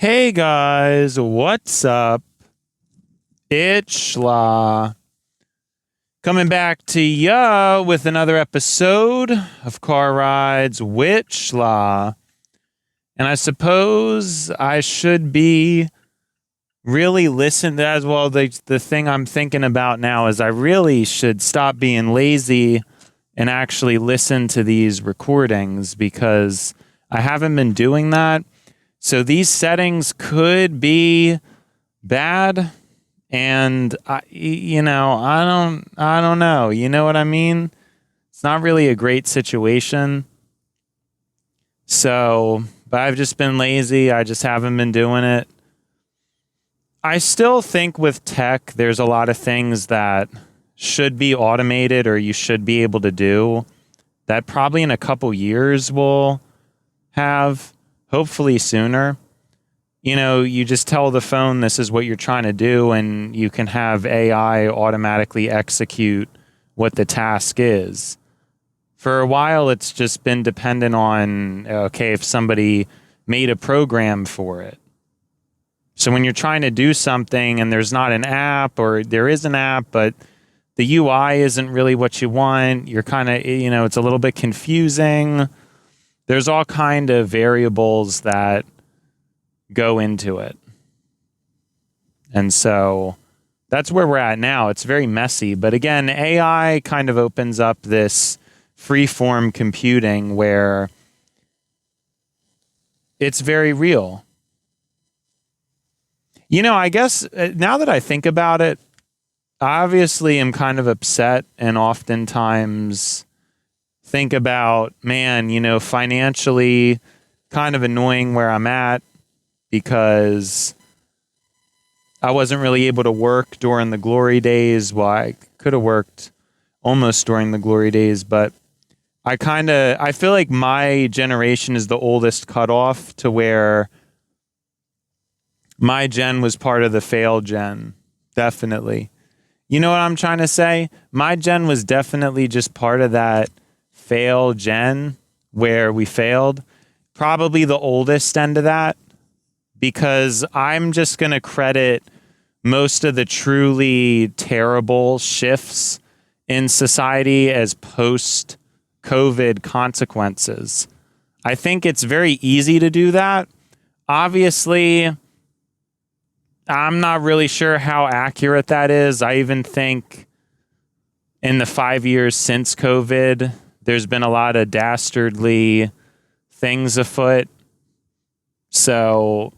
Hey guys, what's up? It's Schla. Coming back to ya with another episode of Car Rides with Schla. And I suppose I should be really listening as well. The thing I'm thinking about now is I really should stop being lazy and actually listen to these recordings because I haven't been doing that. So these settings could be bad, and I don't know. You know what I mean? It's not really a great situation. So, but I've just been lazy. I just haven't been doing it. I still think with tech, there's a lot of things that should be automated or you should be able to do that probably in a couple years we'll have. Hopefully sooner. You know, you just tell the phone this is what you're trying to do, and you can have AI automatically execute what the task is. For a while, it's just been dependent on, okay, if somebody made a program for it. So when you're trying to do something and there's not an app, or there is an app, but the UI isn't really what you want, you're kind of, it's a little bit confusing. There's all kind of variables that go into it. And so that's where we're at now. It's very messy. But again, AI kind of opens up this free-form computing where it's very real. I guess now that I think about it, I obviously am kind of upset and oftentimes think about, man, financially kind of annoying where I'm at because I wasn't really able to work during the glory days. Well, I could have worked almost during the glory days, but I feel like my generation is the oldest cutoff to where my gen was part of the fail gen. Definitely. You know what I'm trying to say? My gen was definitely just part of that fail gen where we failed. Probably the oldest end of that, because I'm just going to credit most of the truly terrible shifts in society as post-COVID consequences. I think it's very easy to do that. Obviously, I'm not really sure how accurate that is. I even think in the 5 years since COVID, there's been a lot of dastardly things afoot. So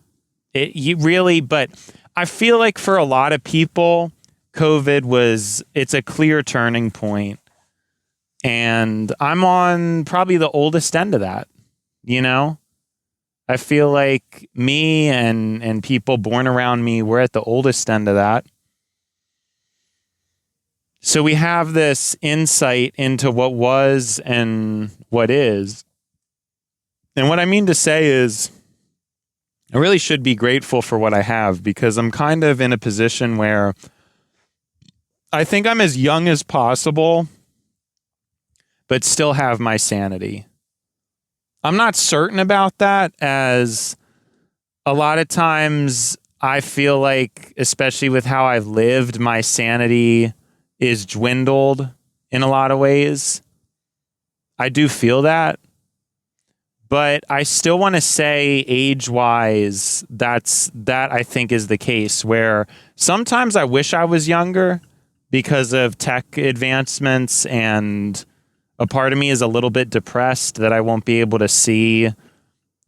but I feel like for a lot of people, it's a clear turning point. And I'm on probably the oldest end of that, I feel like me and people born around me, we're at the oldest end of that. So we have this insight into what was and what is. And what I mean to say is I really should be grateful for what I have, because I'm kind of in a position where I think I'm as young as possible, but still have my sanity. I'm not certain about that, as a lot of times I feel like, especially with how I've lived, my sanity is dwindled in a lot of ways. I do feel that. But I still want to say age-wise, that I think is the case, where sometimes I wish I was younger because of tech advancements, and a part of me is a little bit depressed that I won't be able to see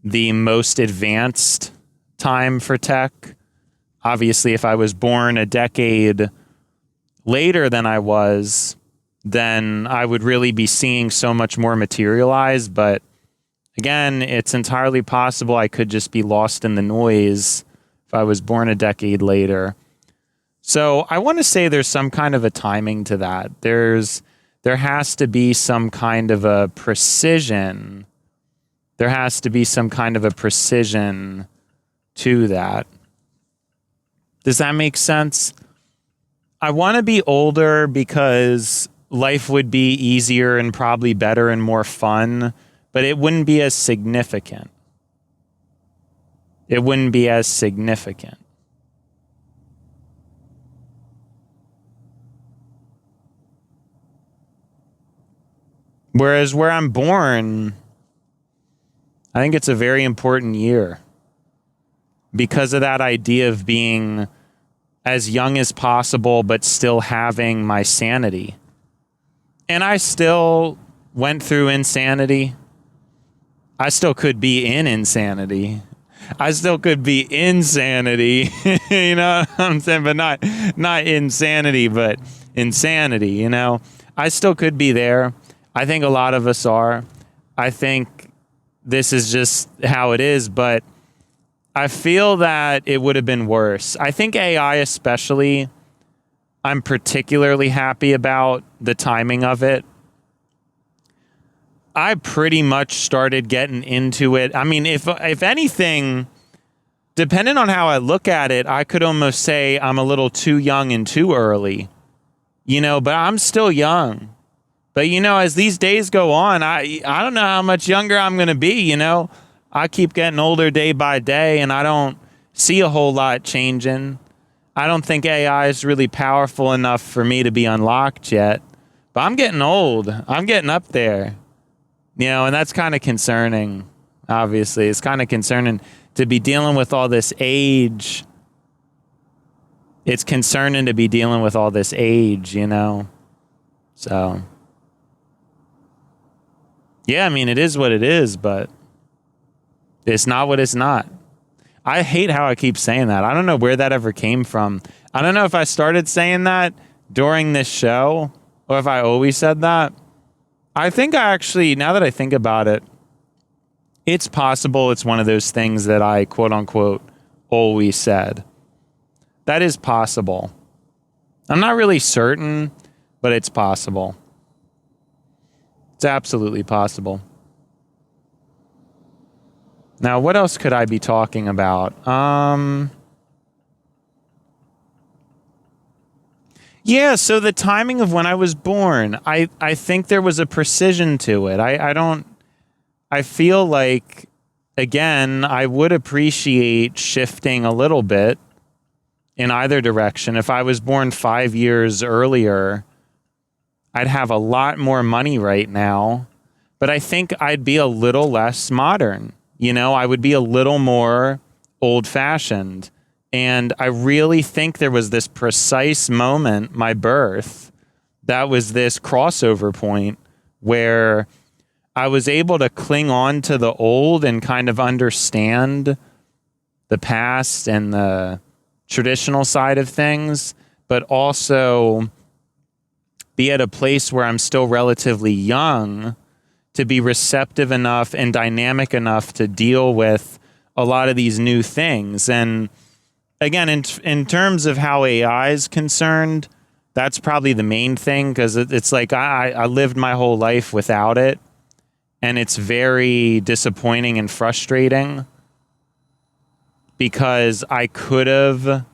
the most advanced time for tech. Obviously, if I was born a decade later than I was, then I would really be seeing so much more materialize. But again, it's entirely possible I could just be lost in the noise if I was born a decade later. So I want to say there's some kind of a timing to that. There has to be some kind of a precision. There has to be some kind of a precision to that. Does that make sense? I want to be older because life would be easier and probably better and more fun, but it wouldn't be as significant. it wouldn't be as significant. Whereas where I'm born, I think it's a very important year because of that idea of being as young as possible, but still having my sanity. And I still went through insanity. I still could be in insanity. I still could be insanity, you know what I'm saying? But not insanity, but insanity, you know? I still could be there. I think a lot of us are. I think this is just how it is, but I feel that it would have been worse. I think AI especially, I'm particularly happy about the timing of it. I pretty much started getting into it. I mean, if anything, depending on how I look at it, I could almost say I'm a little too young and too early, you know, but I'm still young. But, you know, as these days go on, I don't know how much younger I'm going to be, you know. I keep getting older day by day, and I don't see a whole lot changing. I don't think AI is really powerful enough for me to be unlocked yet. But I'm getting old. I'm getting up there. You know, and that's kind of concerning, obviously. It's kind of concerning to be dealing with all this age. It's concerning to be dealing with all this age, you know. So, yeah, I mean, it is what it is, but it's not what it's not. I hate how I keep saying that. I don't know where that ever came from. I don't know if I started saying that during this show or if I always said that. I think I actually, now that I think about it, it's possible it's one of those things that I, quote unquote, always said. That is possible. I'm not really certain, but it's possible. It's absolutely possible. Now, what else could I be talking about? Yeah, so the timing of when I was born, I think there was a precision to it. I feel like, again, I would appreciate shifting a little bit in either direction. If I was born 5 years earlier, I'd have a lot more money right now, but I think I'd be a little less modern. You know, I would be a little more old fashioned. And I really think there was this precise moment, my birth, that was this crossover point where I was able to cling on to the old and kind of understand the past and the traditional side of things, but also be at a place where I'm still relatively young to be receptive enough and dynamic enough to deal with a lot of these new things. And again, in terms of how AI is concerned, that's probably the main thing, because it's like I lived my whole life without it, and it's very disappointing and frustrating because I could have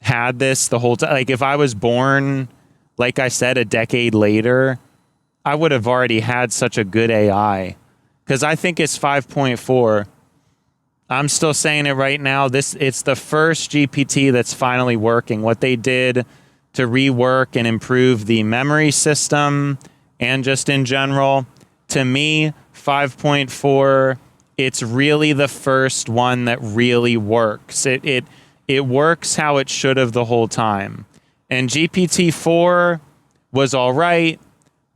had this the whole time. Like if I was born, like I said, a decade later, I would have already had such a good AI, because I think it's 5.4. I'm still saying it right now. It's the first GPT that's finally working. What they did to rework and improve the memory system and just in general, to me, 5.4, it's really the first one that really works. It works how it should have the whole time. And GPT-4 was all right,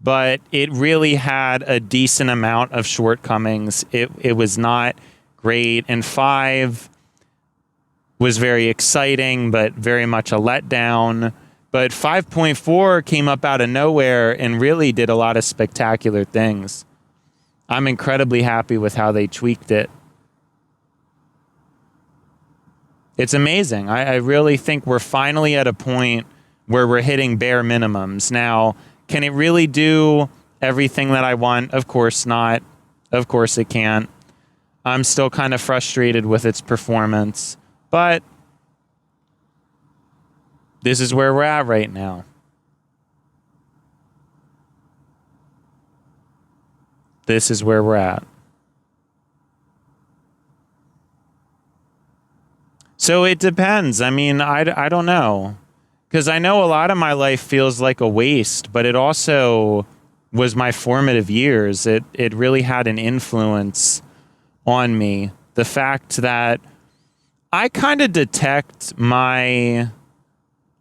but it really had a decent amount of shortcomings. It was not great. And 5 was very exciting, but very much a letdown. But 5.4 came up out of nowhere and really did a lot of spectacular things. I'm incredibly happy with how they tweaked it. It's amazing. I really think we're finally at a point where we're hitting bare minimums. Now, can it really do everything that I want? Of course not. Of course it can't. I'm still kind of frustrated with its performance, but this is where we're at right now. This is where we're at. So it depends. I mean, I don't know. Because I know a lot of my life feels like a waste, but it also was my formative years. It really had an influence on me. The fact that I kind of detect my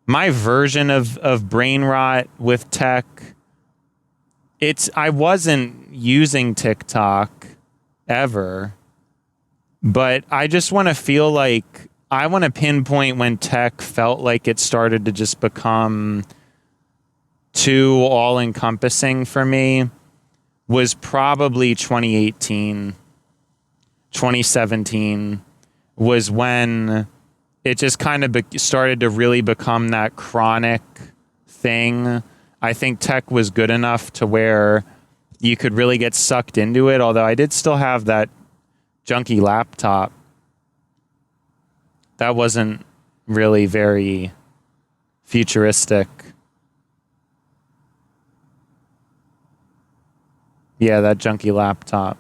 version of brain rot with tech. I wasn't using TikTok ever, but I just want to feel like I want to pinpoint when tech felt like it started to just become too all-encompassing for me was probably 2018, 2017 was when it just kind of started to really become that chronic thing. I think tech was good enough to where you could really get sucked into it, although I did still have that junky laptop. That wasn't really very futuristic. Yeah, that junky laptop.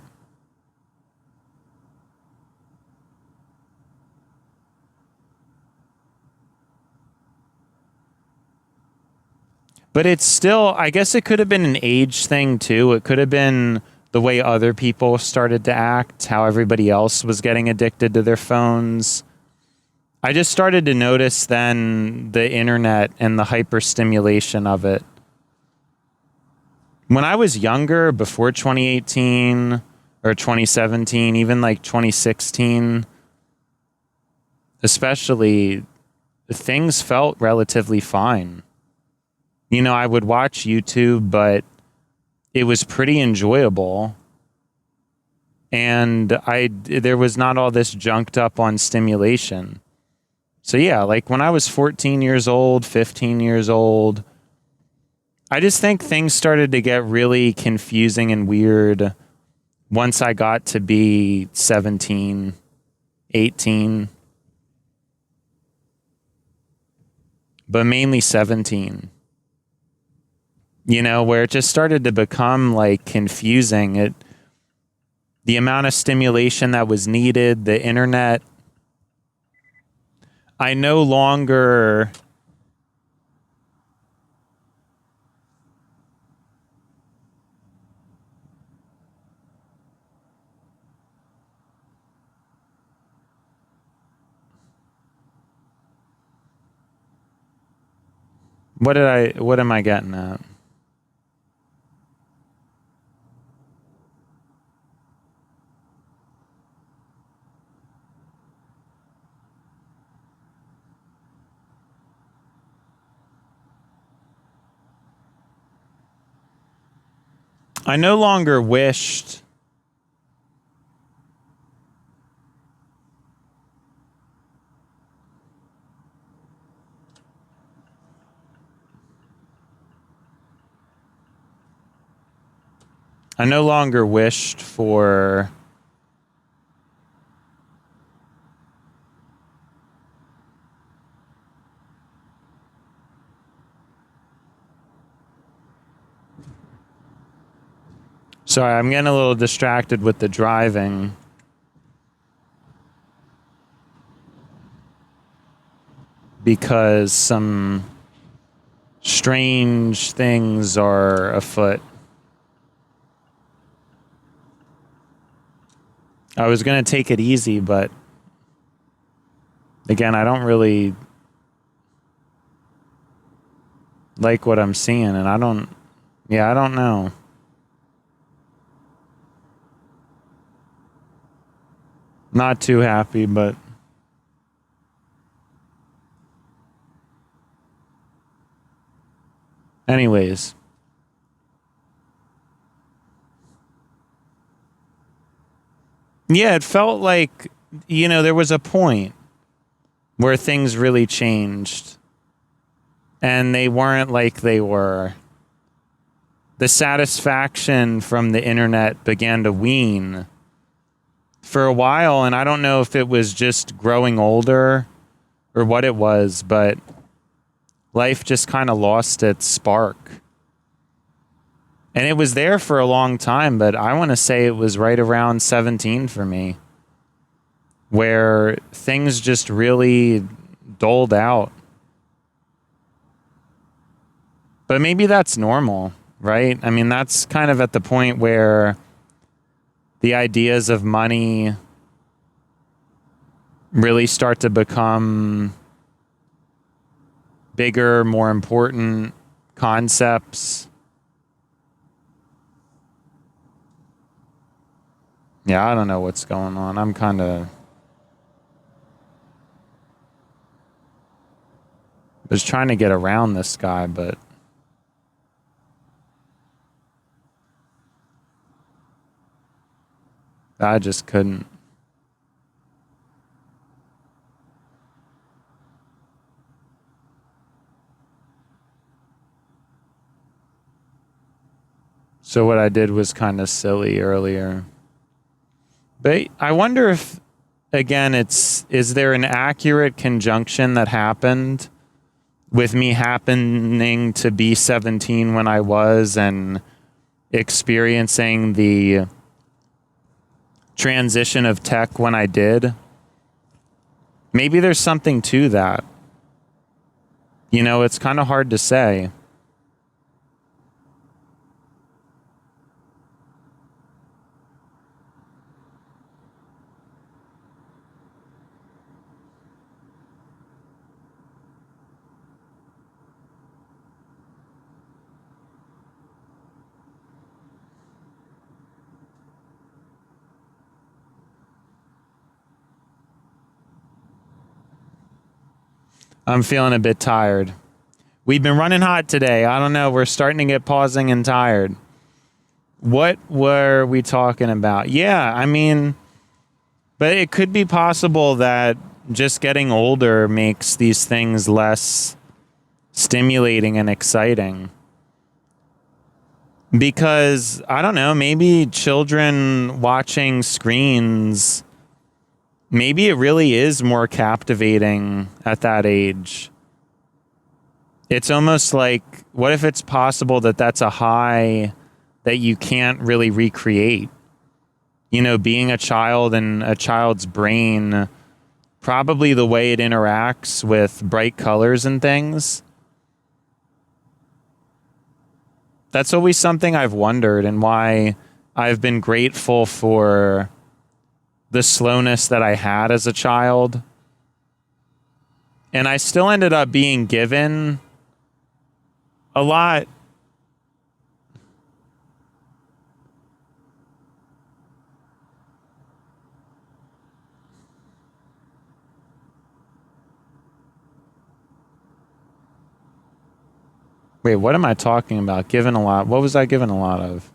But it's still, I guess it could have been an age thing too. It could have been the way other people started to act, how everybody else was getting addicted to their phones. I just started to notice then the internet and the hyperstimulation of it. When I was younger, before 2018 or 2017, even like 2016, especially, things felt relatively fine. You know, I would watch YouTube, but it was pretty enjoyable. And there was not all this junked up on stimulation. So yeah, like when I was 14 years old, 15 years old, I just think things started to get really confusing and weird once I got to be 17, 18, but mainly 17. You know, where it just started to become like confusing. The amount of stimulation that was needed, the internet. I no longer. What am I getting at? I no longer wished. I no longer wished for. Sorry, I'm getting a little distracted with the driving. Because some strange things are afoot. I was going to take it easy, but again, I don't really like what I'm seeing, and I don't know. Not too happy, but anyways. Yeah, it felt like, there was a point where things really changed and they weren't like they were. The satisfaction from the internet began to wane for a while, and I don't know if it was just growing older or what it was, but life just kind of lost its spark. And it was there for a long time, but I want to say it was right around 17 for me. where things just really doled out. But maybe that's normal, right? I mean, that's kind of at the point where the ideas of money really start to become bigger, more important concepts. Yeah, I don't know what's going on. I'm kind of... was trying to get around this guy, but... I just couldn't. So what I did was kind of silly earlier. But I wonder if, again, is there an accurate conjunction that happened with me happening to be 17 when I was and experiencing the transition of tech when I did? Maybe there's something to that. You know, it's kind of hard to say. I'm feeling a bit tired. We've been running hot today. I don't know. We're starting to get pausing and tired. What were we talking about? Yeah, I mean, but it could be possible that just getting older makes these things less stimulating and exciting. Because, I don't know, maybe children watching screens, maybe it really is more captivating at that age. It's almost like, what if it's possible that that's a high that you can't really recreate? You know, being a child and a child's brain, probably the way it interacts with bright colors and things. That's always something I've wondered, and why I've been grateful for the slowness that I had as a child. And I still ended up being given a lot. Wait, what am I talking about? Given a lot? What was I given a lot of?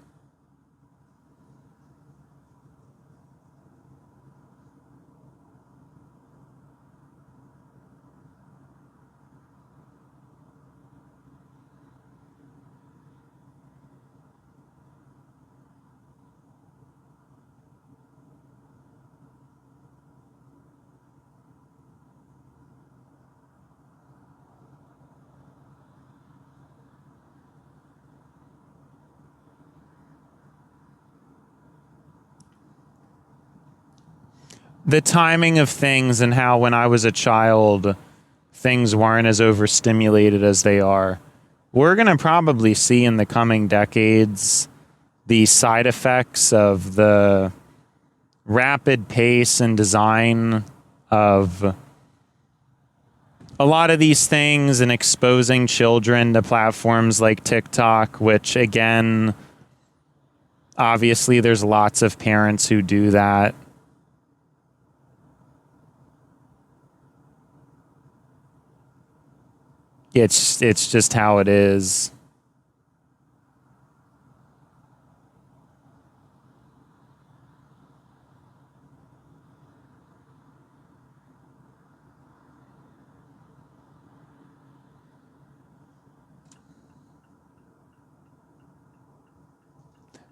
The timing of things, and how when I was a child, things weren't as overstimulated as they are. We're going to probably see in the coming decades the side effects of the rapid pace and design of a lot of these things, and exposing children to platforms like TikTok, which, again, obviously there's lots of parents who do that. It's just how it is.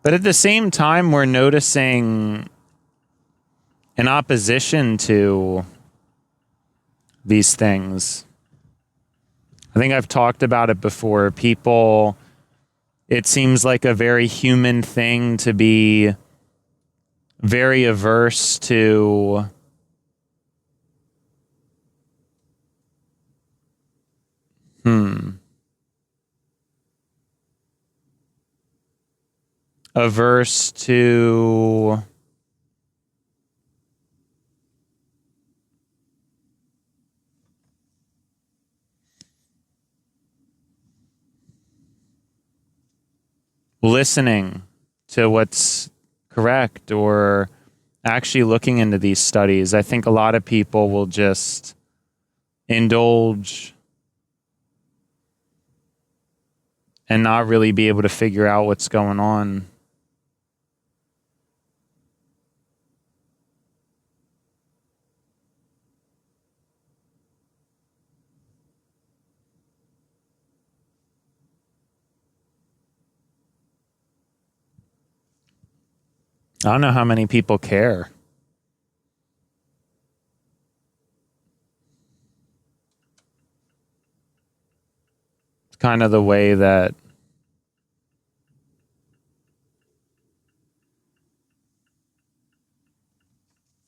But at the same time, we're noticing an opposition to these things. I think I've talked about it before. People, it seems like a very human thing to be very averse to Averse to listening to what's correct or actually looking into these studies. I think a lot of people will just indulge and not really be able to figure out what's going on. I don't know how many people care. It's kind of the way that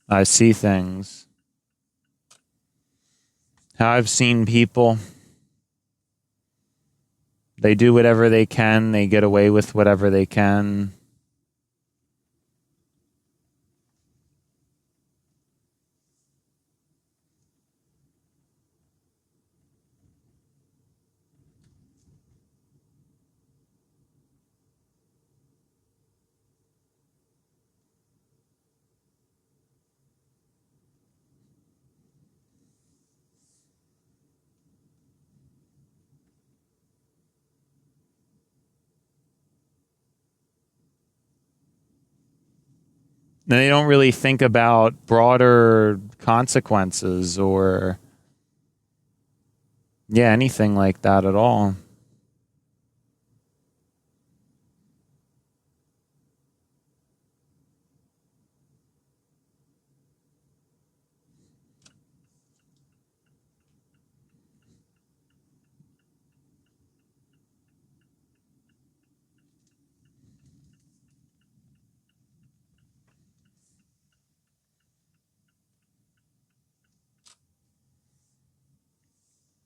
I see things. How I've seen people, they do whatever they can, they get away with whatever they can. They don't really think about broader consequences or, yeah, anything like that at all.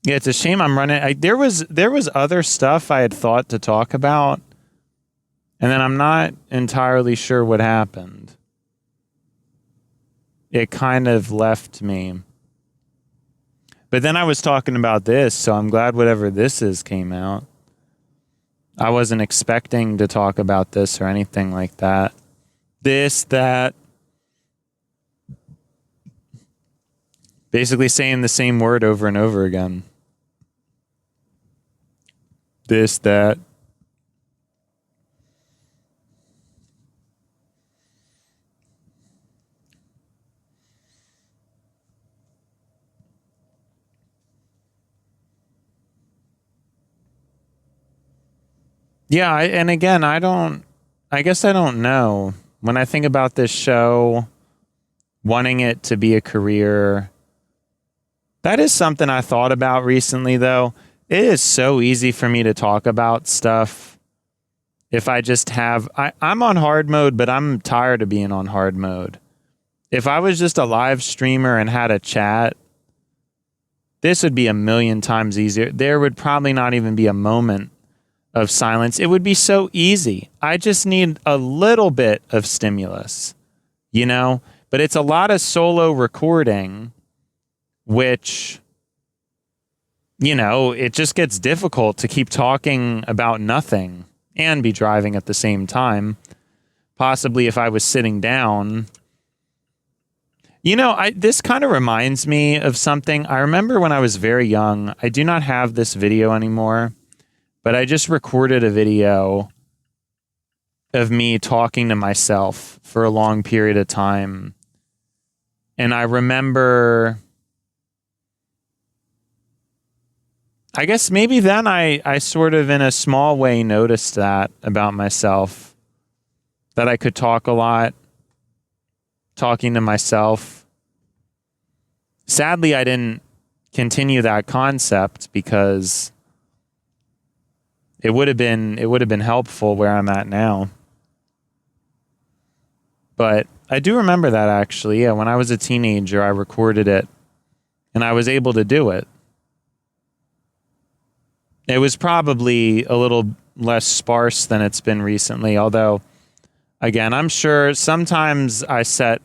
Yeah, it's a shame I'm running. There was other stuff I had thought to talk about, and then I'm not entirely sure what happened. It kind of left me. But then I was talking about this, so I'm glad whatever this is came out. I wasn't expecting to talk about this or anything like that. This, that. Basically saying the same word over and over again. This, that. Yeah, and again, I guess I don't know. When I think about this show, wanting it to be a career, that is something I thought about recently, though. It is so easy for me to talk about stuff if I just have... I'm on hard mode, but I'm tired of being on hard mode. If I was just a live streamer and had a chat, this would be a million times easier. There would probably not even be a moment of silence. It would be so easy. I just need a little bit of stimulus, you know? But it's a lot of solo recording, which, you know, it just gets difficult to keep talking about nothing and be driving at the same time. Possibly if I was sitting down. You know, this kind of reminds me of something. I remember when I was very young, I do not have this video anymore, but I just recorded a video of me talking to myself for a long period of time. And I remember, I guess maybe then I sort of in a small way noticed that about myself, that I could talk a lot, talking to myself. Sadly, I didn't continue that concept because it would have been helpful where I'm at now. But I do remember that actually. Yeah, when I was a teenager, I recorded it and I was able to do it. It was probably a little less sparse than it's been recently, although, again, I'm sure sometimes I set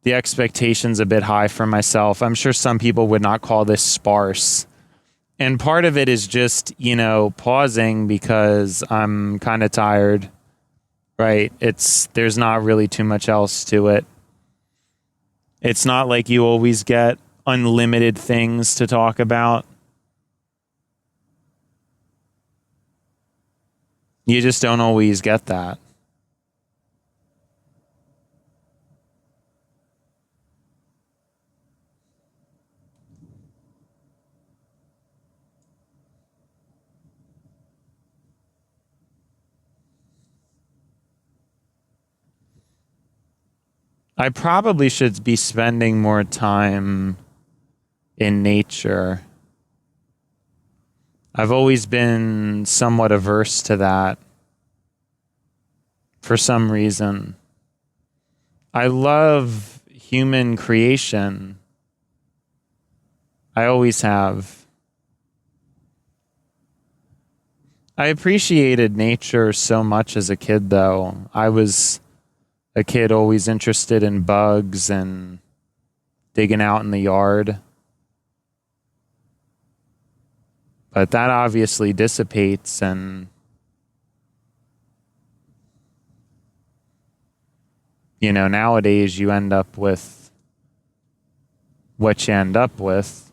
the expectations a bit high for myself. I'm sure some people would not call this sparse. And part of it is just, pausing because I'm kind of tired, right? There's not really too much else to it. It's not like you always get unlimited things to talk about. You just don't always get that. I probably should be spending more time in nature. I've always been somewhat averse to that for some reason. I love human creation. I always have. I appreciated nature so much as a kid, though. I was a kid always interested in bugs and digging out in the yard. But that obviously dissipates, and nowadays you end up with what you end up with,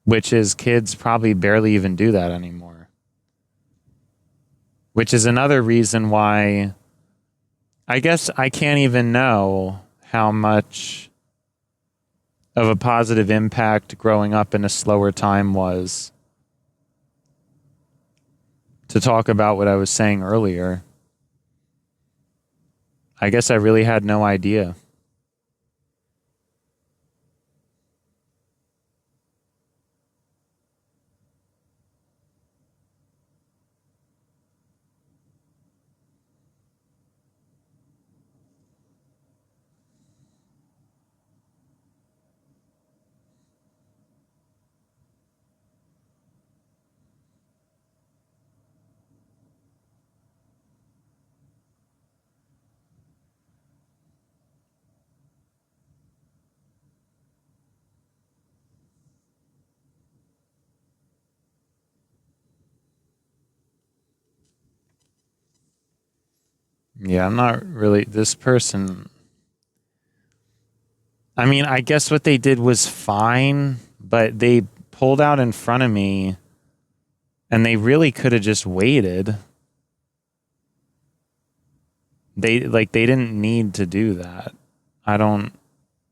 which is kids probably barely even do that anymore. Which is another reason why I guess I can't even know how much of a positive impact growing up in a slower time was, to talk about what I was saying earlier. I guess I really had no idea. Yeah, I'm not really this person. I mean, I guess what they did was fine, but they pulled out in front of me and they really could have just waited. They didn't need to do that. I don't,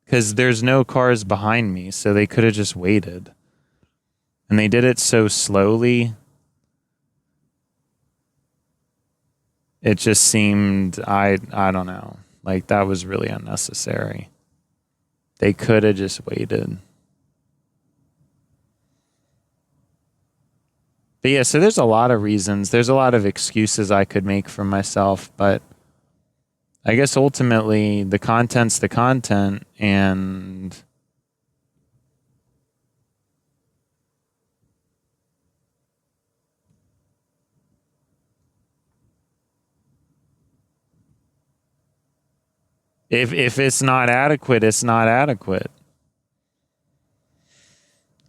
cuz there's no cars behind me, so they could have just waited. And they did it so slowly. It just seemed I don't know. Like that was really unnecessary. They could have just waited. But yeah, so there's a lot of reasons. There's a lot of excuses I could make for myself, but I guess ultimately the content's the content, and if it's not adequate, it's not adequate.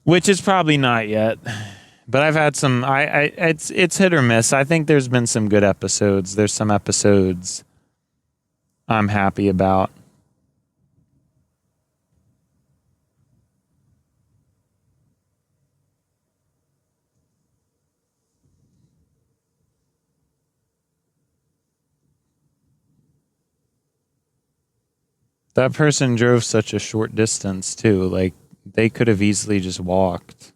Which is probably not yet. But I've had some it's hit or miss. I think there's been some good episodes. There's some episodes I'm happy about. That person drove such a short distance too. Like they could have easily just walked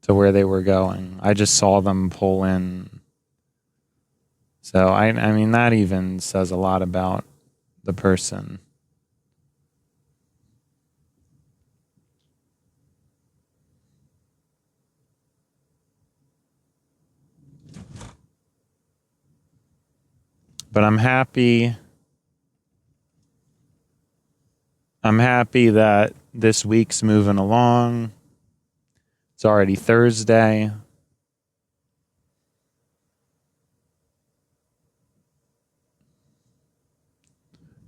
to where they were going. I just saw them pull in. So I mean that even says a lot about the person. But I'm happy. I'm happy that this week's moving along. It's already Thursday.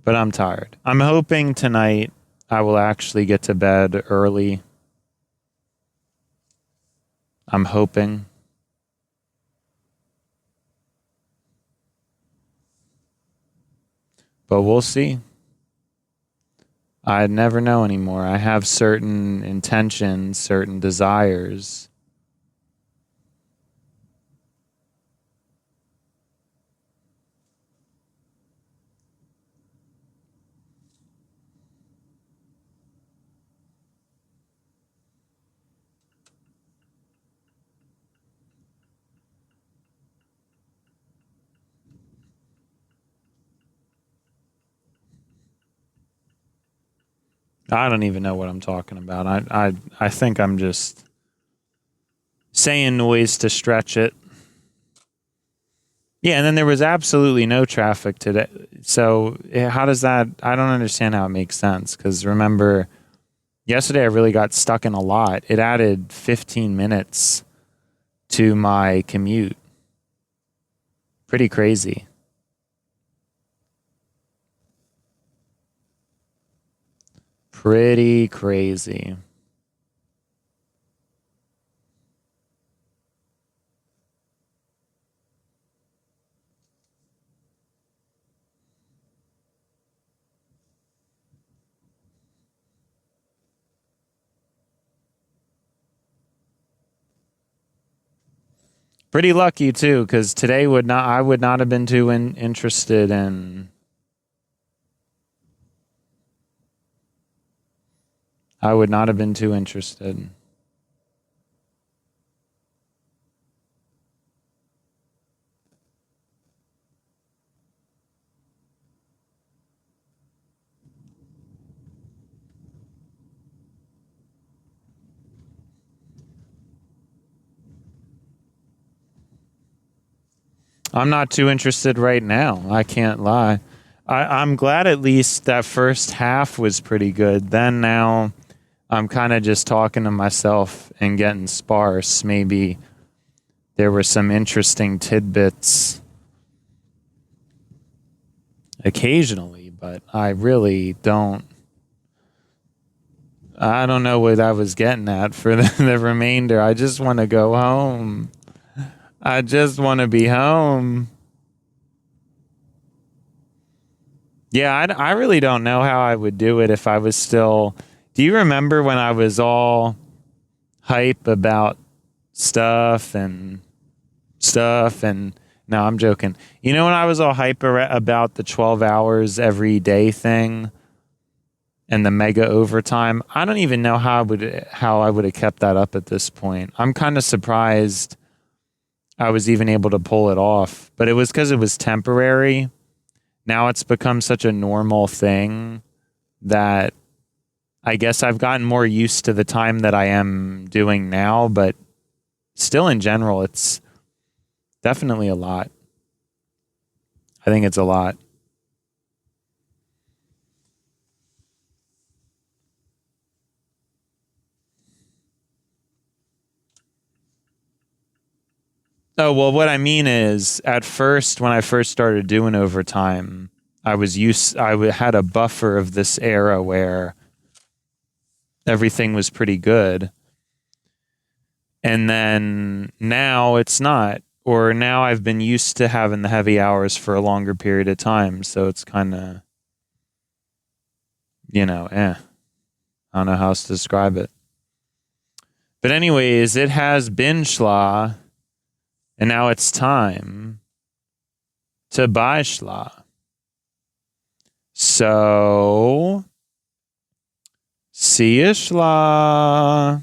But I'm tired. I'm hoping tonight I will actually get to bed early. I'm hoping. But we'll see. I never know anymore. I have certain intentions, certain desires. I don't even know what I'm talking about. I think I'm just saying noise to stretch it. Yeah, and then there was absolutely no traffic today. So how does that? I don't understand how it makes sense. Because remember, yesterday I really got stuck in a lot. It added 15 minutes to my commute. Pretty crazy. Pretty crazy. Pretty lucky too, because today I would not have been too interested in. I would not have been too interested. I'm not too interested right now. I can't lie. I'm glad at least that first half was pretty good. Then now I'm kind of just talking to myself and getting sparse. Maybe there were some interesting tidbits occasionally, but I really don't. I don't know what I was getting at for the remainder. I just want to go home. I just want to be home. Yeah, I really don't know how I would do it if I was still. Do you remember when I was all hype about stuff and stuff? And no, I'm joking. You know when I was all hype about the 12 hours every day thing and the mega overtime? I don't even know how I would have kept that up at this point. I'm kind of surprised I was even able to pull it off, but it was because it was temporary. Now it's become such a normal thing that I guess I've gotten more used to the time that I am doing now, but still in general, it's definitely a lot. I think it's a lot. Oh, well, what I mean is at first, when I first started doing overtime, had a buffer of this era where everything was pretty good. And then now it's not. Or now I've been used to having the heavy hours for a longer period of time. So it's kind of, I don't know how else to describe it. But anyways, it has been schla, and now it's time to buy schla. So, see you schla.